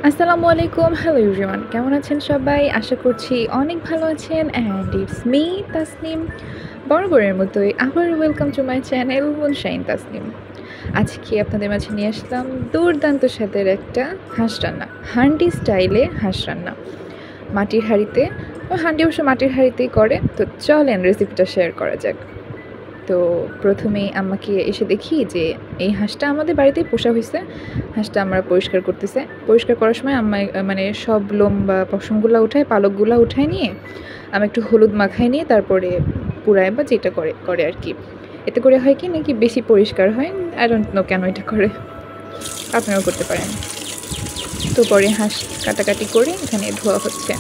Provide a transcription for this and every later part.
আসসালামু আলাইকুম। Hello everyone. কেমন আছেন সবাই? আশা করছি অনেক ভালো আছেন অ্যান্ড ইটস মি তাসনিম। বরাবরের মতোই আবার welcome to my channel moonshine Tasnim. আজকে আপনাদের মাঝে নিয়ে আসলাম দুর্দান্ত স্বাদের একটা হাঁস রান্না। হান্ডি স্টাইলে হাঁস রান্না। মাটির হাঁড়িতে, হান্ডি অবশ্য মাটির হাঁড়িতেই করে। তো চলেন রেসিপিটা শেয়ার করা যাক। তো প্রথমেই আম্মাকে এসে দেখি যে এই হাঁসটা আমাদের বাড়িতেই পোষা হয়েছে। হাঁসটা আমরা পরিষ্কার করতেছে। পরিষ্কার করার সময় আম্মা মানে সব লোম বা পশমগুলা উঠায়, পালকগুলা উঠায় নিয়ে আমি একটু হলুদ মাখায় নিয়ে তারপরে পুড়ায় বা যেটা করে করে আর কি। এতে করে হয় কি নাকি বেশি পরিষ্কার হয়। আই ডোন্ট নো কেন এটা করে। আপনারাও করতে পারেন। তো পরে হাঁস কাটাকাটি করে এখানে ধোয়া হচ্ছে।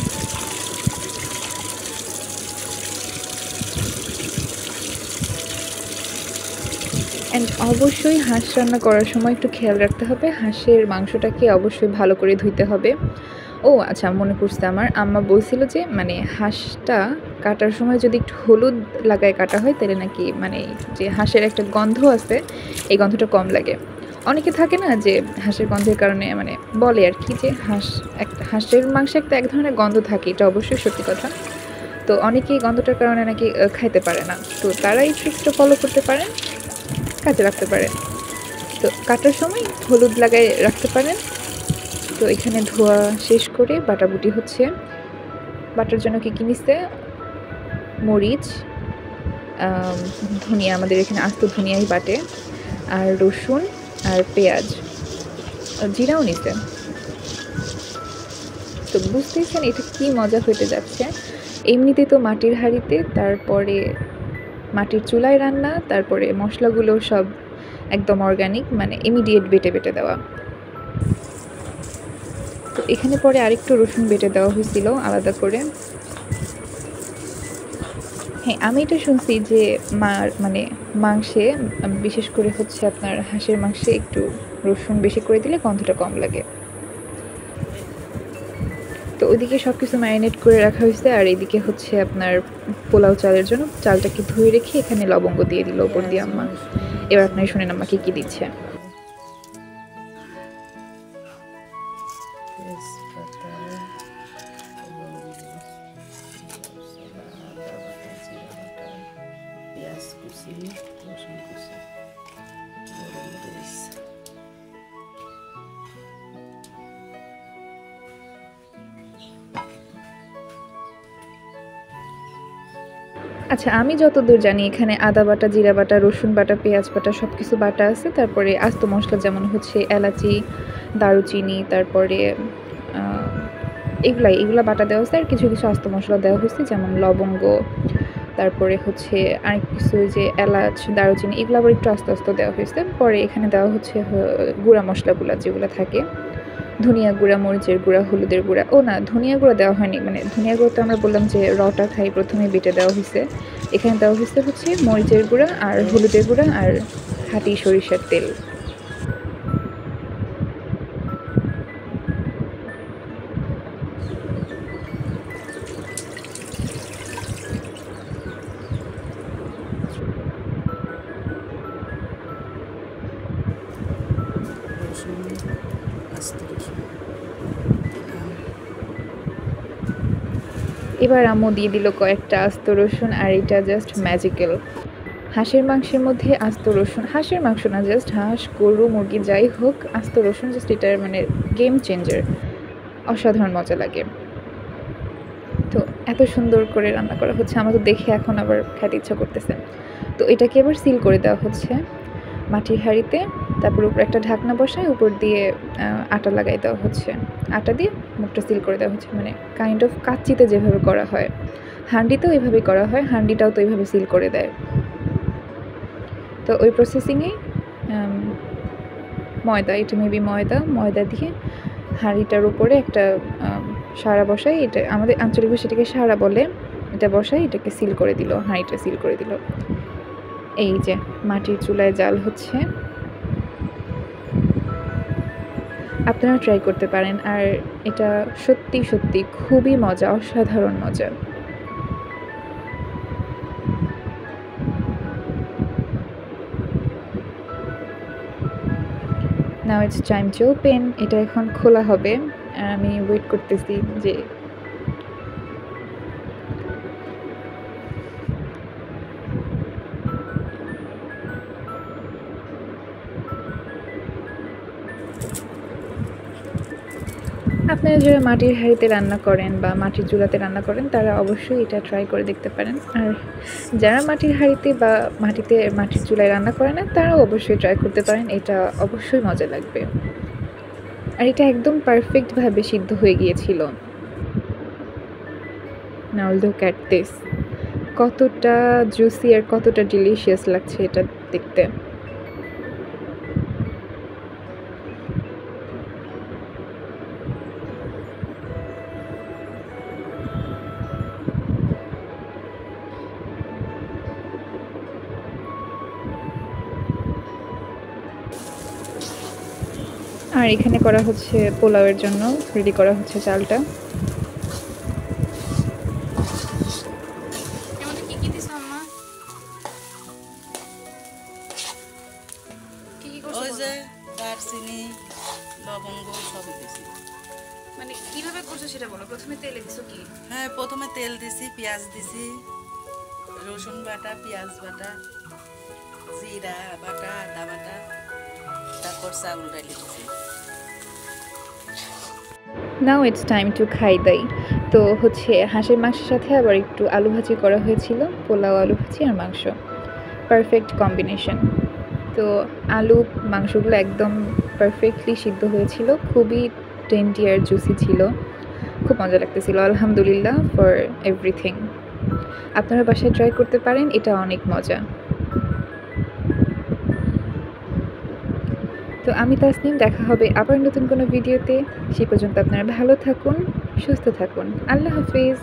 অ্যান্ড অবশ্যই হাঁস রান্না করার সময় একটু খেয়াল রাখতে হবে, হাঁসের মাংসটাকে অবশ্যই ভালো করে ধুইতে হবে। ও আচ্ছা, মনে পড়ছে, আমার আম্মা বলছিল যে মানে হাঁসটা কাটার সময় যদি একটু হলুদ লাগায় কাটা হয় তাহলে নাকি মানে যে হাঁসের একটা গন্ধ আছে এই গন্ধটা কম লাগে। অনেকে থাকে না যে হাঁসের গন্ধের কারণে মানে বলে আর কি যে হাঁসের মাংসে এক ধরনের গন্ধ থাকে, এটা অবশ্যই সত্যি কথা। তো অনেকেই গন্ধটার কারণে নাকি খাইতে পারে না, তো তারা এই ট্রিক্সটা ফলো করতে পারেন, কাজে রাখতে পারেন। তো কাটার সময় হলুদ লাগায় রাখতে পারেন। তো এখানে ধোয়া শেষ করে বাটাবুটি হচ্ছে। বাটার জন্য কী কী নিচ্ছে, মরিচ, ধনিয়া, আমাদের এখানে আস্ত ধনিয়াই বাটে, আর রসুন আর পেঁয়াজ, জিরাও নিচ্ছে। তো বুঝতেইছেন এটা কী মজা হতে যাচ্ছে। এমনিতে তো মাটির হাঁড়িতে, তারপরে মাটির চুলায় রান্না, তারপরে মশলাগুলো সব একদম অর্গানিক, মানে ইমিডিয়েট বেটে বেটে দেওয়া। তো এখানে পরে আরেকটু রসুন বেটে দেওয়া হয়েছিল আলাদা করে। হ্যাঁ, আমি এটা শুনছি যে মানে মাংসে, বিশেষ করে হচ্ছে আপনার হাঁসের মাংসে একটু রসুন বেশি করে দিলে গন্ধটা কম লাগে। তো ওইদিকে সব কিছু ম্যারিনেট করে রাখা হয়েছে, আর এইদিকে হচ্ছে আপনার পোলাও চালের জন্য চালটাকে ধুয়ে রেখে এখানে লবঙ্গ দিয়ে দিল ওপর দিয়ে আম্মা। এবার আপনারা শুনেন আম্মা কী কী দিচ্ছে। পেঁয়াজ কুচি, রসুন কুচি, গোলমরিচ, আচ্ছা, আমি যতদূর জানি এখানে আদা বাটা, জিরা বাটা, রসুন বাটা, পেঁয়াজ বাটা সব কিছু বাটা আছে। তারপরে আস্ত মশলা যেমন হচ্ছে এলাচি, দারুচিনি, তারপরে এগুলা বাটা দেওয়া হয়েছে। আর কিছু কিছু আস্ত মশলা দেওয়া হয়েছে যেমন লবঙ্গ, তারপরে হচ্ছে আরেক কিছু যে এলাচ, দারুচিনি, এগুলো আবার একটু আস্তে আস্তে দেওয়া হয়েছে। পরে এখানে দেওয়া হচ্ছে গুঁড়া মশলাগুলো যেগুলো থাকে, ধনিয়া গুঁড়া, মরিচের গুঁড়া, হলুদের গুঁড়া। ও না, ধনিয়া গুঁড়া দেওয়া হয়নি, মানে ধনিয়া গুঁড়ো তো আমরা বললাম যে রটা খাই, প্রথমে বেটে দেওয়া হয়েছে। এখানে দেওয়া হয়েছে হচ্ছে মরিচের গুঁড়া আর হলুদের গুঁড়া আর খাঁটি সরিষার তেল। রসুন, আস্ত রসুন দিলাম। এবার আম্মু দিয়ে দিল কয়েকটা আস্ত রসুন, আর এটা জাস্ট ম্যাজিক্যাল। হাঁসের মাংসের মধ্যে আস্ত রসুন, হাঁসের মাংস না, জাস্ট হাঁস, গরু, মুরগি যাই হোক, আস্ত রসুন জাস্ট এটার মানে গেম চেঞ্জার, অসাধারণ মজা লাগে। তো এত সুন্দর করে রান্না করা হচ্ছে, আমার তো দেখে এখন আবার খেতে ইচ্ছা করতেছে। তো এটাকে এবার সিল করে দেওয়া হচ্ছে মাটির হাঁড়িতে। তারপর উপরে একটা ঢাকনা বসায়, উপর দিয়ে আটা লাগাই দেওয়া হচ্ছে। আটা দিয়ে মুখটা সিল করে দেওয়া হচ্ছে, মানে কাইন্ড অফ কাচ্চিতে যেভাবে করা হয়, হাঁডিতেও এইভাবেই করা হয়, হাঁডিটাও তো এইভাবে সিল করে দেয়। তো ওই প্রসেসিংয়েই ময়দা, এটা মেবি ময়দা দিয়ে হাঁড়িটার উপরে একটা সারা বসাই, এটা আমাদের আঞ্চলিক ভাষা এটাকে সারা বলে, এটা বসাই, এটাকে সিল করে দিল, হাঁড়িটা সিল করে দিল। এই যে মাটির চুলায় জাল হচ্ছে, আপনারা ট্রাই করতে পারেন। আর এটা সত্যি সত্যি খুবই মজা, অসাধারণ মজা। Now it's time to open. এটা এখন খোলা হবে। আমি ওয়েট করতেছি যে আপনারা যারা মাটির হাঁড়িতে রান্না করেন বা মাটির চুলাতে রান্না করেন তারা অবশ্যই এটা ট্রাই করে দেখতে পারেন। আর যারা মাটির হাঁড়িতে বা মাটির চুলায় রান্না করে না তারাও অবশ্যই ট্রাই করতে পারেন। এটা অবশ্যই মজা লাগবে। আর এটা একদম পারফেক্টভাবে সিদ্ধ হয়ে গিয়েছিল। নাও লুক অ্যাট দিস, কতটা জুসি আর কতটা ডিলিশিয়াস লাগছে এটা দেখতে। আর এখানে করা হচ্ছে পোলাওয়ের জন্য রেডি করা হচ্ছে চালটা। ওই যে দারচিনি লবঙ্গ সবই দিছি। মানে কিভাবে করছো সেটা বলো। প্রথমে তেলে দিছো কি? হ্যাঁ, প্রথমে তেল দিছি, পেঁয়াজ দিছি, রসুন বাটা, পেঁয়াজ বাটা, জিরা বাটা, আদা বাটা, তারপর চাউল ডালি দিছি। নাও ইটস টাইম টু খাই দাই। তো হচ্ছে হাঁসের মাংসের সাথে আবার একটু আলু ভাজি করা হয়েছিল, পোলাও, আলু ভাজি আর মাংস, পারফেক্ট কম্বিনেশন। তো আলু মাংসগুলো একদম পারফেক্টলি সিদ্ধ হয়েছিল, খুবই টেন্ডি আর জুসি ছিল, খুব মজা লাগতেছিল। আলহামদুলিল্লাহ ফর এভরিথিং। আপনারা বাসায় ট্রাই করতে পারেন, এটা অনেক মজা। তো আমি তাসনিম, দেখা হবে আবার নতুন কোনো ভিডিওতে। সেই পর্যন্ত আপনারা ভালো থাকুন, সুস্থ থাকুন। আল্লাহ হাফিজ।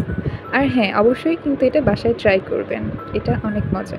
আর হ্যাঁ, অবশ্যই কিন্তু এটা বাসায় ট্রাই করবেন, এটা অনেক মজা।